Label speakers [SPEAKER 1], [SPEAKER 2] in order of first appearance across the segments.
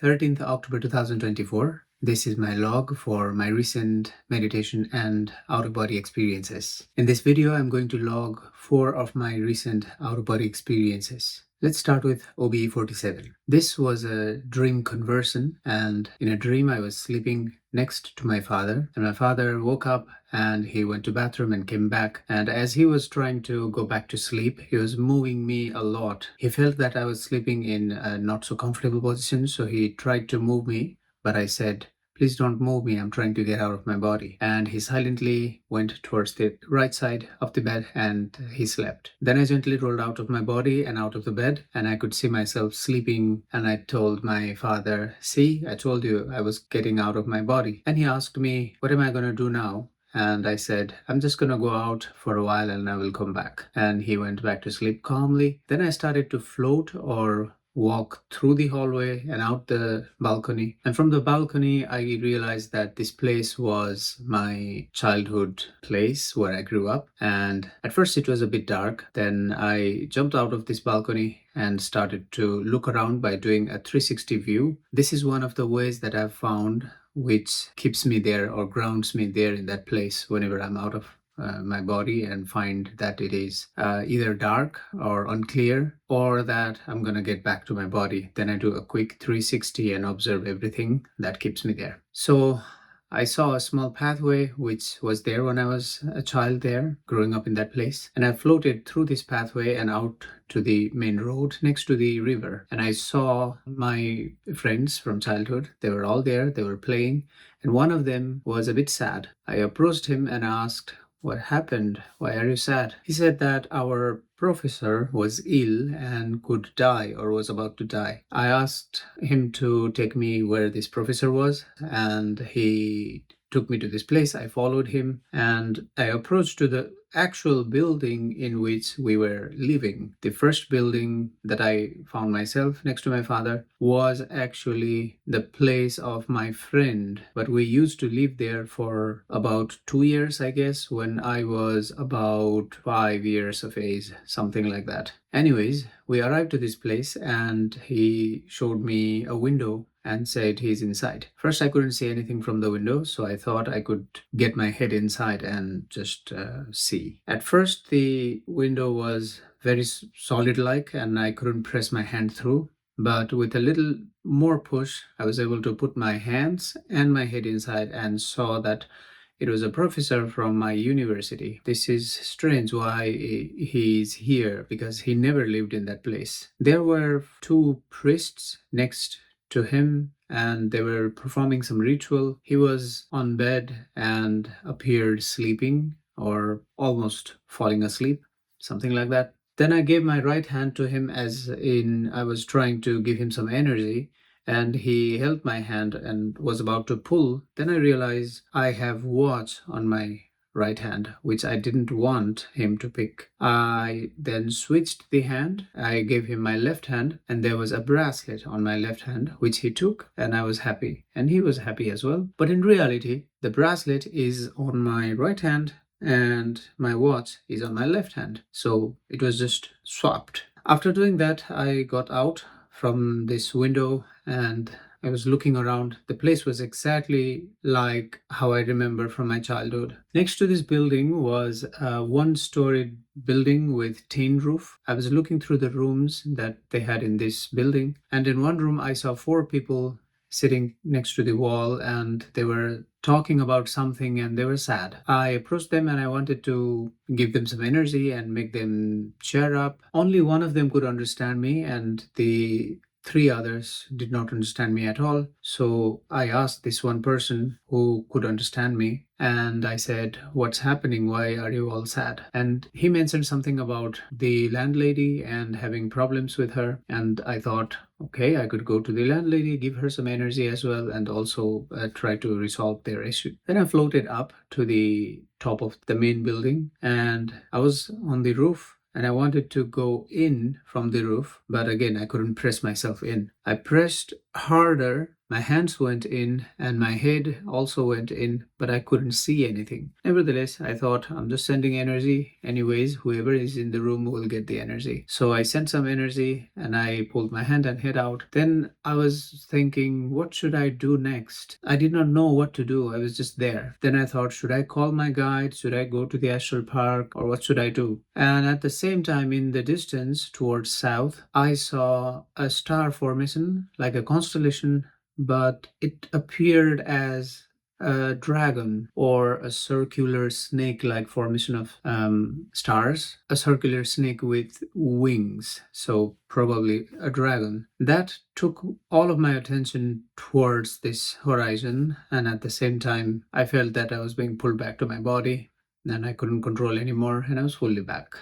[SPEAKER 1] 13th October 2024. This is my log for my recent meditation and out-of-body experiences. In this video, I'm going to log 4 of my recent out-of-body experiences. Let's start with OBE 47. This was a dream conversion, and in a dream I was sleeping next to my father, and my father woke up and he went to bathroom and came back, and as he was trying to go back to sleep, he was moving me a lot. He felt that I was sleeping in a not so comfortable position, so he tried to move me, but I said, "Please don't move me, I'm trying to get out of my body." And he silently went towards the right side of the bed and he slept. Then I gently rolled out of my body and out of the bed, and I could see myself sleeping, and I told my father, "See, I told you I was getting out of my body." And he asked me, "What am I going to do now?" And I said, "I'm just going to go out for a while and I will come back." And he went back to sleep calmly. Then I started to float or walk through the hallway and out the balcony. And from the balcony, I realized that this place was my childhood place where I grew up. And at first it was a bit dark. Then I jumped out of this balcony and started to look around by doing a 360 view. This is one of the ways that I've found which keeps me there or grounds me there in that place whenever I'm out of my body and find that it is either dark or unclear, or that I'm gonna get back to my body. Then I do a quick 360 and observe everything that keeps me there. So I saw a small pathway which was there when I was a child there, growing up in that place. And I floated through this pathway and out to the main road next to the river. And I saw my friends from childhood. They were all there, they were playing. And one of them was a bit sad. I approached him and asked, "What happened? Why are you sad?" He said that our professor was ill and could die or was about to die. I asked him to take me where this professor was, and he took me to this place. I followed him and I approached to the actual building in which we were living. The first building that I found myself next to my father was actually the place of my friend, but we used to live there for about 2 years, I guess, when I was about 5 years of age, something like that. Anyways, we arrived to this place and he showed me a window and said he's inside. First, I couldn't see anything from the window, so I thought I could get my head inside and just see. At first, the window was very solid-like and I couldn't press my hand through. But with a little more push, I was able to put my hands and my head inside and saw that it was a professor from my university. This is strange why he's here, because he never lived in that place. There were 2 priests next to him and they were performing some ritual. He was on bed and appeared sleeping or almost falling asleep, something like that. Then I gave my right hand to him, as in I was trying to give him some energy, and he held my hand and was about to pull. Then I realized I have watch on my right hand, which I didn't want him to pick. I then switched the hand. I gave him my left hand, and there was a bracelet on my left hand, which he took, and I was happy. And he was happy as well. But in reality, the bracelet is on my right hand and my watch is on my left hand. So it was just swapped. After doing that, I got out from this window and I was looking around. The place was exactly like how I remember from my childhood. Next to this building was a 1-story building with tin roof. I was looking through the rooms that they had in this building, and in one room I saw 4 people sitting next to the wall and they were talking about something and they were sad. I approached them and I wanted to give them some energy and make them cheer up. Only one of them could understand me and the 3 others did not understand me at all. So I asked this one person who could understand me and I said, "What's happening? Why are you all sad?" And he mentioned something about the landlady and having problems with her. And I thought, okay, I could go to the landlady, give her some energy as well, and also try to resolve their issue. Then I floated up to the top of the main building and I was on the roof. And I wanted to go in from the roof, but again, I couldn't press myself in. I pressed harder, my hands went in, and my head also went in, but I couldn't see anything. Nevertheless, I thought, I'm just sending energy. Anyways, whoever is in the room will get the energy. So I sent some energy and I pulled my hand and head out. Then I was thinking, what should I do next? I did not know what to do. I was just there. Then I thought, should I call my guide? Should I go to the Astral Park? Or what should I do? And at the same time, in the distance towards south, I saw a star formation, like a constellation, but it appeared as a dragon or a circular snake-like formation of stars, a circular snake with wings, so probably a dragon. That took all of my attention towards this horizon, and at the same time, I felt that I was being pulled back to my body, and I couldn't control anymore, and I was fully back.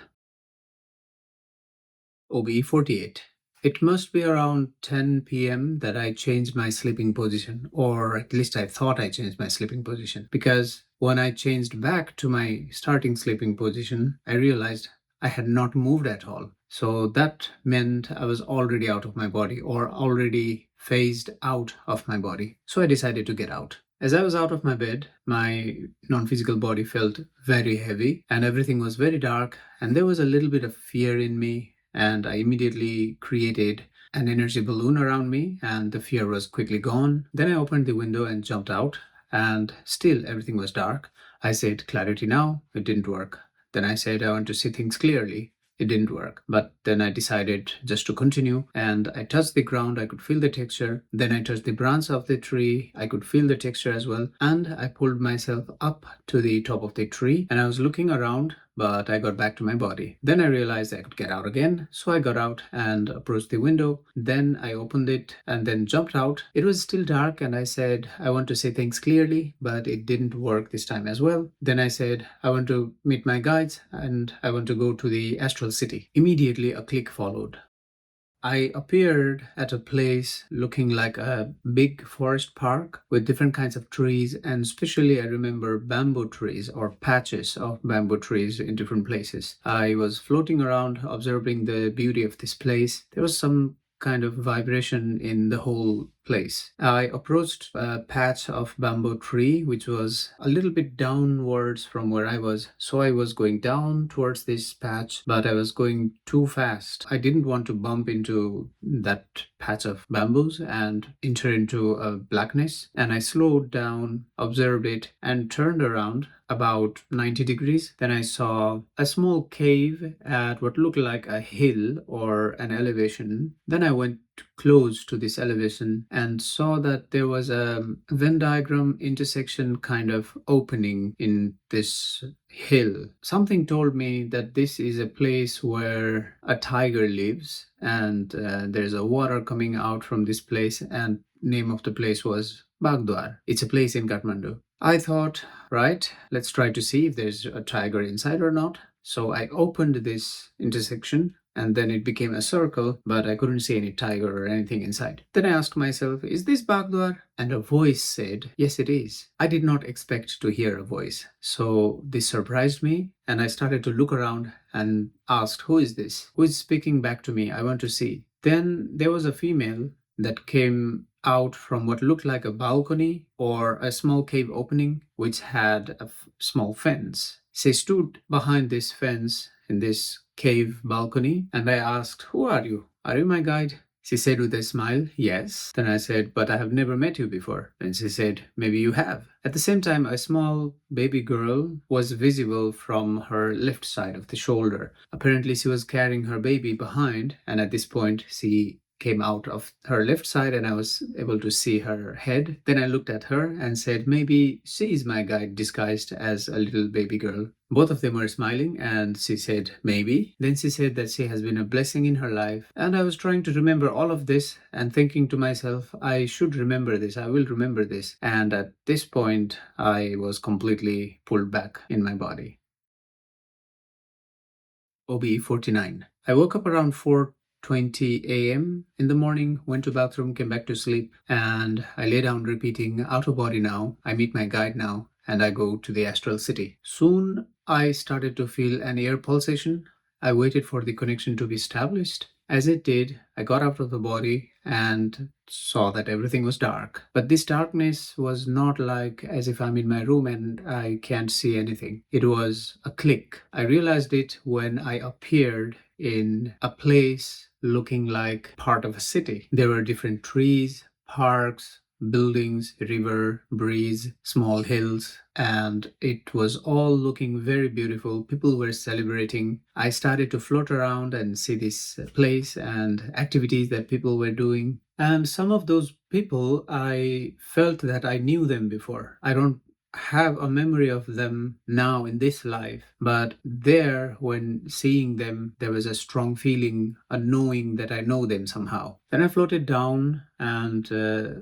[SPEAKER 1] OBE 48. It must be around 10 p.m. that I changed my sleeping position, or at least I thought I changed my sleeping position, because when I changed back to my starting sleeping position, I realized I had not moved at all. So that meant I was already out of my body, or already phased out of my body. So I decided to get out. As I was out of my bed, my non-physical body felt very heavy and everything was very dark, and there was a little bit of fear in me, and I immediately created an energy balloon around me, and the fear was quickly gone. Then I opened the window and jumped out, and still everything was dark. I said, clarity now. It didn't work. Then I said, I want to see things clearly. It didn't work. But then I decided just to continue, and I touched the ground. I could feel the texture. Then I touched the branch of the tree. I could feel the texture as well. And I pulled myself up to the top of the tree, and I was looking around, but I got back to my body. Then I realized I could get out again, so I got out and approached the window. Then I opened it and then jumped out. It was still dark, and I said, I want to see things clearly, but it didn't work this time as well. Then I said, I want to meet my guides and I want to go to the Astral City. Immediately a click followed. I appeared at a place looking like a big forest park with different kinds of trees, and especially I remember bamboo trees or patches of bamboo trees in different places. I was floating around observing the beauty of this place. There was some kind of vibration in the whole place. I approached a patch of bamboo tree which was a little bit downwards from where I was. So I was going down towards this patch, but I was going too fast. I didn't want to bump into that patch of bamboos and enter into a blackness. And I slowed down, observed it, and turned around about 90 degrees. Then I saw a small cave at what looked like a hill or an elevation. Then I went close to this elevation and saw that there was a Venn diagram intersection kind of opening in this hill. Something told me that this is a place where a tiger lives, and there's a water coming out from this place, and name of the place was Bagdwar. It's a place in Kathmandu. I thought, right, let's try to see if there's a tiger inside or not. So I opened this intersection, and then it became a circle, but I couldn't see any tiger or anything inside. Then I asked myself, is this Bagdwar? And a voice said, yes, it is. I did not expect to hear a voice, so this surprised me, and I started to look around and asked, who is this? Who is speaking back to me? I want to see. Then there was a female that came out from what looked like a balcony or a small cave opening which had a small fence. She stood behind this fence in this cave balcony, and I asked, who are you? Are you my guide? She said with a smile, yes. Then I said, but I have never met you before. Then she said, maybe you have. At the same time, a small baby girl was visible from her left side of the shoulder. Apparently she was carrying her baby behind, and at this point she came out of her left side and I was able to see her head. Then I looked at her and said, maybe she is my guide disguised as a little baby girl. Both of them were smiling, and she said, maybe. Then she said that she has been a blessing in her life. And I was trying to remember all of this and thinking to myself, I should remember this. I will remember this. And at this point, I was completely pulled back in my body. OBE 49. I woke up around 4:20 a.m. in the morning, went to bathroom, came back to sleep, and I lay down repeating, out of body now, I meet my guide now, and I go to the Astral City. Soon I started to feel an air pulsation. I waited for the connection to be established, As it did, I got out of the body and saw that everything was dark. But this darkness was not like as if I'm in my room and I can't see anything. It was a click. I realized it when I appeared in a place looking like part of a city. There were different trees, parks, buildings, river, breeze, small hills, and it was all looking very beautiful. People were celebrating. I started to float around and see this place and activities that people were doing. And some of those people, I felt that I knew them before. I don't have a memory of them now in this life, but there, when seeing them, there was a strong feeling, a knowing that I know them somehow. Then I floated down and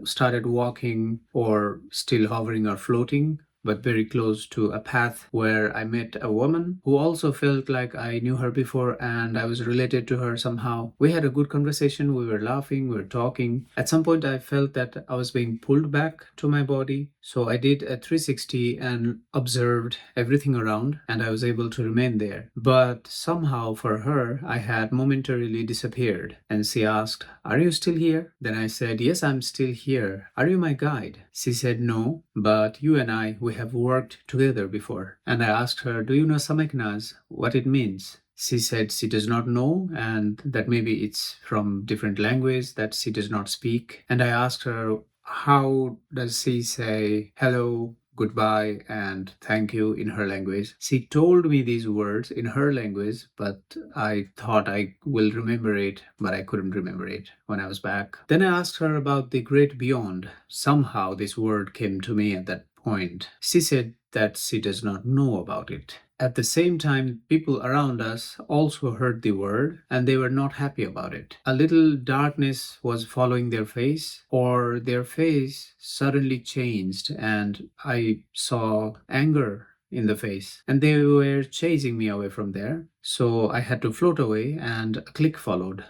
[SPEAKER 1] started walking, or still hovering or floating, but very close to a path where I met a woman who also felt like I knew her before and I was related to her somehow. We had a good conversation, we were laughing, we were talking. At some point, I felt that I was being pulled back to my body. So I did a 360 and observed everything around, and I was able to remain there. But somehow for her, I had momentarily disappeared. And she asked, "Are you still here?" Then I said, "Yes, I'm still here. Are you my guide?" She said, "No, but you and I, we have worked together before." And I asked her, "Do you know Sameknaz, what it means?" She said she does not know, and that maybe it's from different language that she does not speak. And I asked her, how does she say hello, goodbye, and thank you in her language? She told me these words in her language, but I thought I will remember it, but I couldn't remember it when I was back. Then I asked her about the great beyond. Somehow this word came to me at that point. She said that she does not know about it. At the same time, people around us also heard the word and they were not happy about it. A little darkness was following their face, or their face suddenly changed, and I saw anger in the face, and they were chasing me away from there. So I had to float away, and a click followed.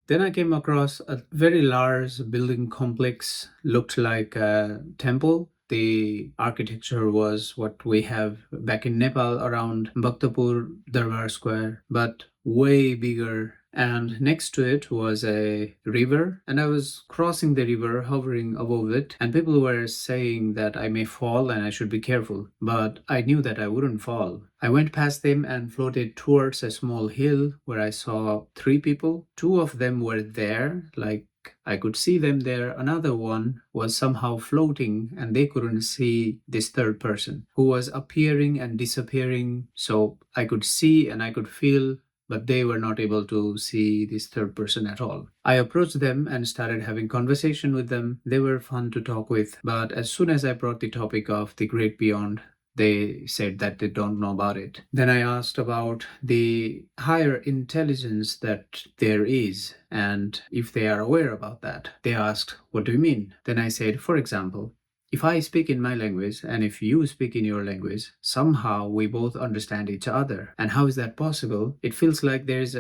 [SPEAKER 1] Then I came across a very large building complex, looked like a temple. The architecture was what we have back in Nepal around Bhaktapur Darbar Square, but way bigger. And next to it was a river, and I was crossing the river, hovering above it, and people were saying that I may fall and I should be careful. But I knew that I wouldn't fall. I went past them and floated towards a small hill where I saw three people. Two of them were there, like I could see them there. Another one was somehow floating and they couldn't see this third person who was appearing and disappearing. So I could see and I could feel, but they were not able to see this third person at all. I approached them and started having conversation with them. They were fun to talk with, but as soon as I brought the topic of the great beyond, they said that they don't know about it. Then I asked about the higher intelligence that there is and if they are aware about that. They asked, "What do you mean?" Then I said, for example, if I speak in my language and if you speak in your language, somehow we both understand each other. And how is that possible? It feels like there's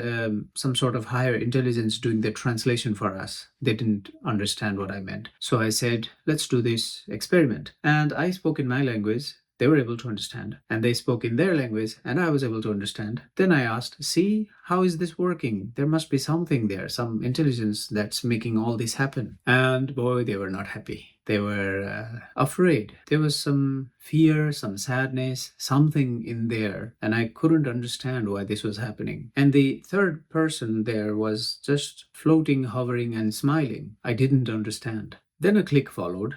[SPEAKER 1] some sort of higher intelligence doing the translation for us. They didn't understand what I meant. So I said, let's do this experiment. And I spoke in my language. They were able to understand, and they spoke in their language, and I was able to understand. Then I asked, "See, how is this working? There must be something there, some intelligence that's making all this happen." And boy, they were not happy. They were afraid. There was some fear, some sadness, something in there, and I couldn't understand why this was happening. And the third person there was just floating, hovering, and smiling. I didn't understand. Then a click followed,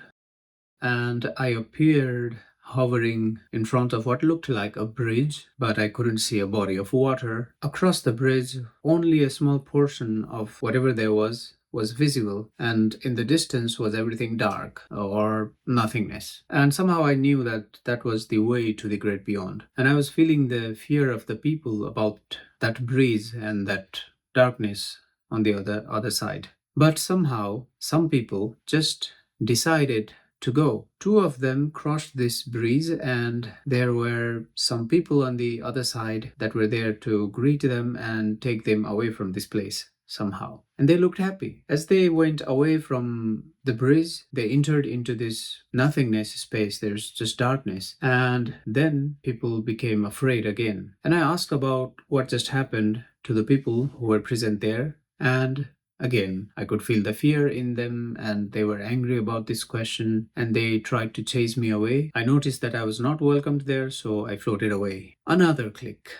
[SPEAKER 1] and I appeared hovering in front of what looked like a bridge, but I couldn't see a body of water. Across the bridge, only a small portion of whatever there was visible, and in the distance was everything dark or nothingness. And somehow I knew that that was the way to the great beyond. And I was feeling the fear of the people about that breeze and that darkness on the other side. But somehow, some people just decided to go. Two of them crossed this breeze, and there were some people on the other side that were there to greet them and take them away from this place somehow. And they looked happy. As they went away from the breeze, they entered into this nothingness space. There's just darkness. And then people became afraid again. And I asked about what just happened to the people who were present there. And again, I could feel the fear in them, and they were angry about this question, and they tried to chase me away. I noticed that I was not welcomed there, so I floated away. Another click.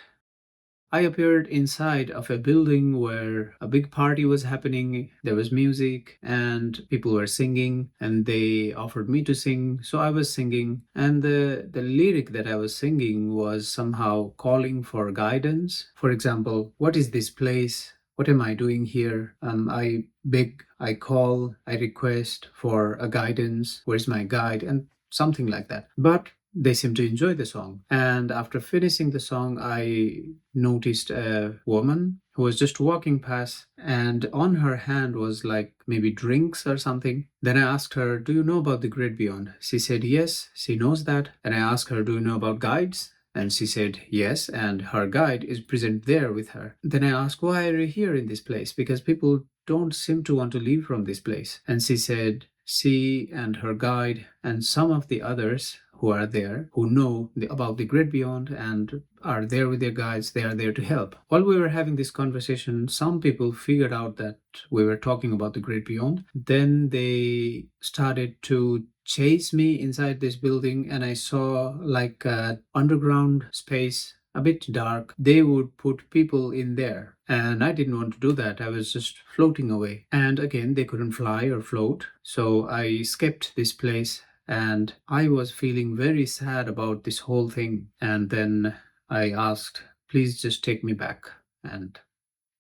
[SPEAKER 1] I appeared inside of a building where a big party was happening. There was music and people were singing, and they offered me to sing. So I was singing, and the lyric that I was singing was somehow calling for guidance. For example, what is this place? What am I doing here? I beg, I call, I request for a guidance. Where's my guide? And something like that. But they seemed to enjoy the song. And after finishing the song, I noticed a woman who was just walking past, and on her hand was like maybe drinks or something. Then I asked her, "Do you know about the great beyond?" She said, "Yes, she knows that." And I asked her, "Do you know about guides?" And she said, "Yes, and her guide is present there with her." Then I asked, "Why are you here in this place? Because people don't seem to want to leave from this place." And she said, she and her guide and some of the others who are there, who know about the great beyond and are there with their guides, they are there to help. While we were having this conversation, some people figured out that we were talking about the great beyond. Then they started to chase me inside this building, and I saw like an underground space, a bit dark. They would put people in there, and I didn't want to do that. I was just floating away. And again, they couldn't fly or float, so I skipped this place, and I was feeling very sad about this whole thing. And then I asked, "Please just take me back." And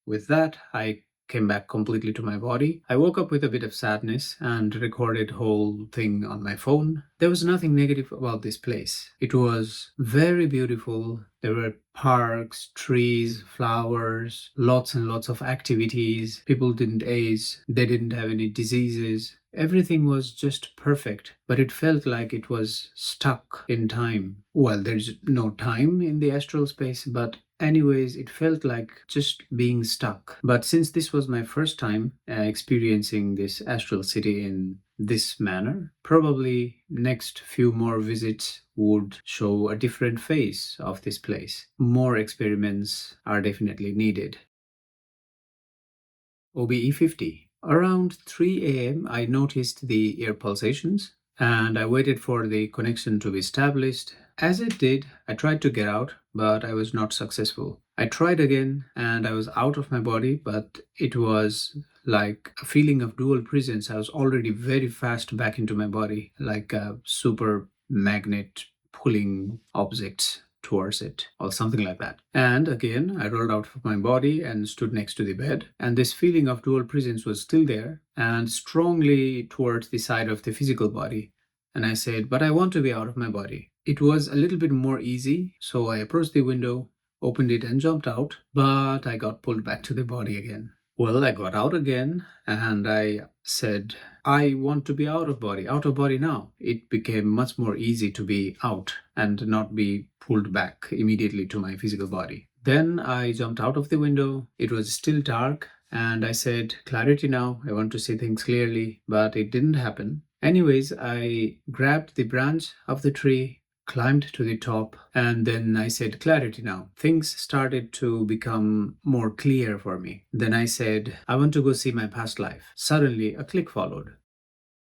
[SPEAKER 1] with that, I came back completely to my body. I woke up with a bit of sadness and recorded whole thing on my phone. There was nothing negative about this place. It was very beautiful. There were parks, trees, flowers, lots and lots of activities. People didn't age. They didn't have any diseases. Everything was just perfect, but it felt like it was stuck in time. Well, there's no time in the astral space, but anyways, it felt like just being stuck. But since this was my first time experiencing this astral city in this manner, probably next few more visits would show a different face of this place. More experiments are definitely needed. OBE 50. Around 3 a.m., I noticed the ear pulsations, and I waited for the connection to be established. As it did, I tried to get out, but I was not successful. I tried again, and I was out of my body, but it was like a feeling of dual presence. I was already very fast back into my body, like a super magnet pulling objects towards it or something like that. And again, I rolled out of my body and stood next to the bed, and this feeling of dual presence was still there and strongly towards the side of the physical body. And I said, "But I want to be out of my body." It was a little bit more easy, so I approached the window, opened it, and jumped out, but I got pulled back to the body again. Well, I got out again, and I said, "I want to be out of body now." It became much more easy to be out and not be pulled back immediately to my physical body. Then I jumped out of the window. It was still dark, and I said, "Clarity now. I want to see things clearly," but it didn't happen. Anyways, I grabbed the branch of the tree, climbed to the top, and then I said, "Clarity now." Things started to become more clear for me. Then I said, "I want to go see my past life." Suddenly, a click followed.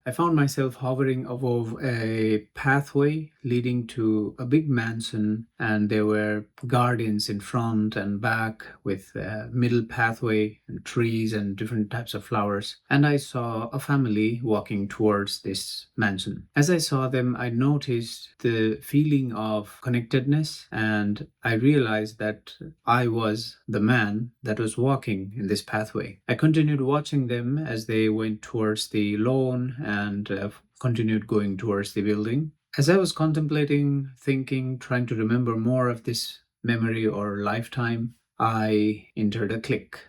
[SPEAKER 1] I found myself hovering above a pathway leading to a big mansion, and there were gardens in front and back with a middle pathway and trees and different types of flowers. And I saw a family walking towards this mansion. As I saw them, I noticed the feeling of connectedness, and I realized that I was the man that was walking in this pathway. I continued watching them as they went towards the lawn and continued going towards the building. As I was contemplating, thinking, trying to remember more of this memory or lifetime, I entered a click.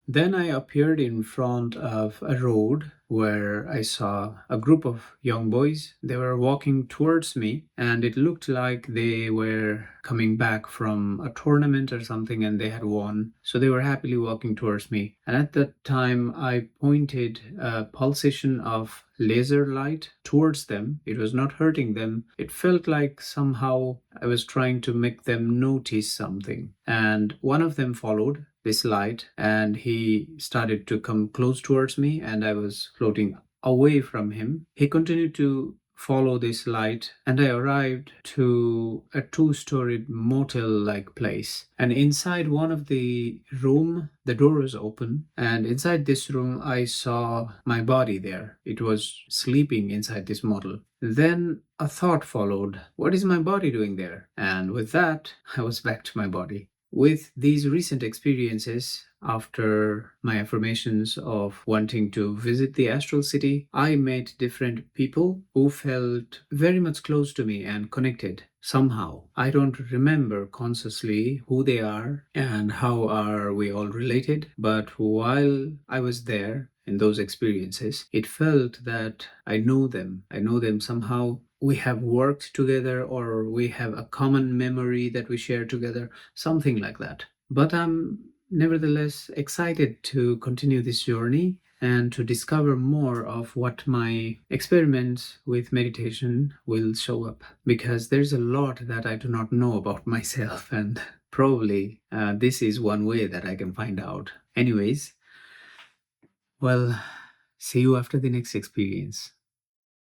[SPEAKER 1] Then I appeared in front of a road where I saw a group of young boys. They were walking towards me, and it looked like they were coming back from a tournament or something and they had won. So they were happily walking towards me. And at that time, I pointed a pulsation of laser light towards them. It was not hurting them. It felt like somehow I was trying to make them notice something. And one of them followed. this light, and he started to come close towards me, and I was floating away from him. He continued to follow this light, and I arrived to a two-storied motel-like place. And inside one of the room, the door was open, and inside this room I saw my body there. It was sleeping inside this motel. Then a thought followed. What is my body doing there? And with that, I was back to my body. With these recent experiences, after my affirmations of wanting to visit the Astral City, I met different people who felt very much close to me and connected somehow. I don't remember consciously who they are and how are we all related, but while I was there in those experiences, it felt that I know them. I know them somehow. We have worked together, or we have a common memory that we share together, something like that. But I'm nevertheless excited to continue this journey and to discover more of what my experiments with meditation will show up, because there's a lot that I do not know about myself, and probably this is one way that I can find out. Anyways, well, see you after the next experience.